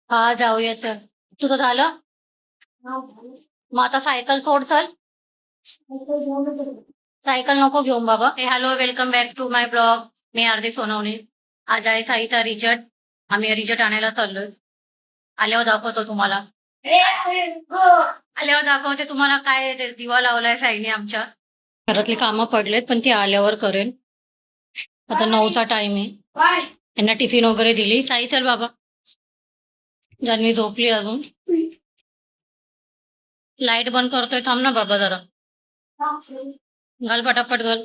हा जाऊया चल. तुझं झालं? मग आता सायकल सोड चल. सायकल नको घेऊन बाबा. Hey hello, welcome back to my blog. मी आरती सोनवणे. आज आहे साईचा रिजल्ट. आम्ही रिजल्ट आणायला चाललोय. आल्यावर दाखवतो तुम्हाला. आल्यावर दाखवते तुम्हाला काय ते दिवा लावलाय साईने आमच्या. घरातली कामं पडलेत पण ती आल्यावर करेन. आता 9चा टाइम आहे. यांना टिफिन वगैरे दिली. साई चल बाबा. जानवी झोपली अजून. लाईट बंद करतोय, थांब ना बाबा जरा. घाल पटापट घाल.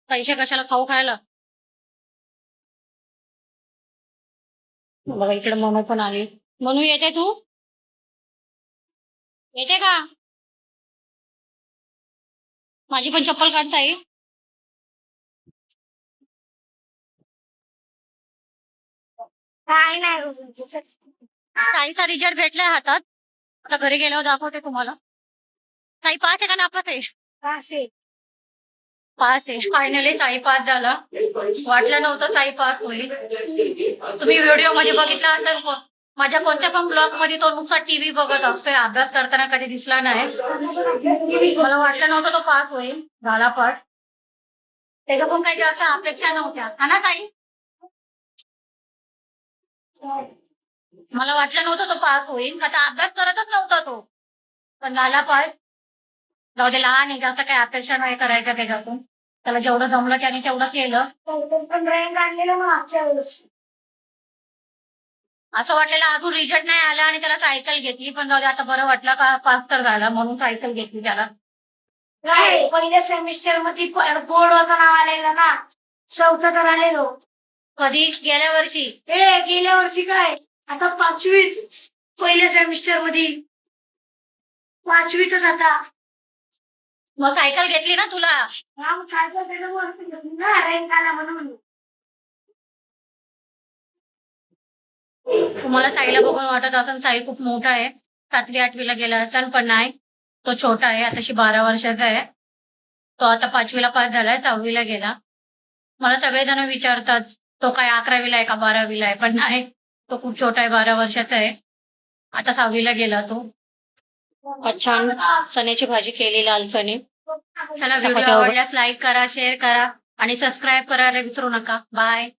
पैसे कशाला खाऊ खायला. बघा इकडे मनू पण आली. मनू येते तू? येते का? माझी पण चप्पल काढता येईल? काय नाही. साईचा रिजल्ट भेटलाय हातात. आता घरी गेल्यावर दाखवते तुम्हाला. साई पास आहे का नापास आहे? पास आहे. फायनली साई पास झाला. वाटलं नव्हतं साई पास होईल. तुम्ही व्हिडिओ मध्ये बघितला असेल माझ्या कोणत्या पण ब्लॉग मध्ये तो नुसता टीव्ही बघत असतोय. अभ्यास करताना कधी दिसला नाही. मला वाटलं नव्हतं तो पास होईल. झाला पास. त्याच्या पण काही जास्त अपेक्षा नव्हत्या, हा ना ताई? मला वाटलं नव्हतं तो पास होईल. आता अभ्यास करतच नव्हता तो, पण झाला पास. जाऊ दे, लहान आहे, जास्त काही अपेक्षा नाही करायच्या त्याच्यातून. त्याला जेवढं जमलं त्याने तेवढं केलं. पण रँक आणलेलं मग मागच्या वेळेस असं वाटलेलं अजून रिजल्ट नाही आला आणि त्याला सायकल घेतली. पण जाऊ दे, आता बरं वाटलं का पास तर झाला म्हणून सायकल घेतली त्याला. नाही, पहिल्या सेमिस्टर मध्ये बोर्ड होता नाव आलेलं ना. 4th तर आलेलो. कधी? गेल्या वर्षी. गेल्या वर्षी काय, आता 5वीत. पहिल्या सेमिस्टर मध्ये 5वीतच आता. मग सायकल घेतली ना तुला? हा, मग सायकल घेतली ना, रँक आला म्हणून. तुम्हाला साईला बघून वाटत असेल साई खूप मोठा आहे, 7वी 8वीला गेला असेल, पण नाही. तो छोटा आहे. आताशी 12 वर्षाचा आहे. तो आता 5वीला पास झालाय, 6वीला गेला. मला सगळेजण विचारतात तो काय 11वीला आहे का 12वीला आहे, पण नाही, तो खूप छोटा आहे. 12 वर्षाचा आहे. आता 6वीला गेला तो. छान चण्याची भाजी केली, लाल चणे. त्याला व्हिडिओ आवडल्यास लाईक करा, शेअर करा आणि सबस्क्राईब करायला विसरू नका. बाय.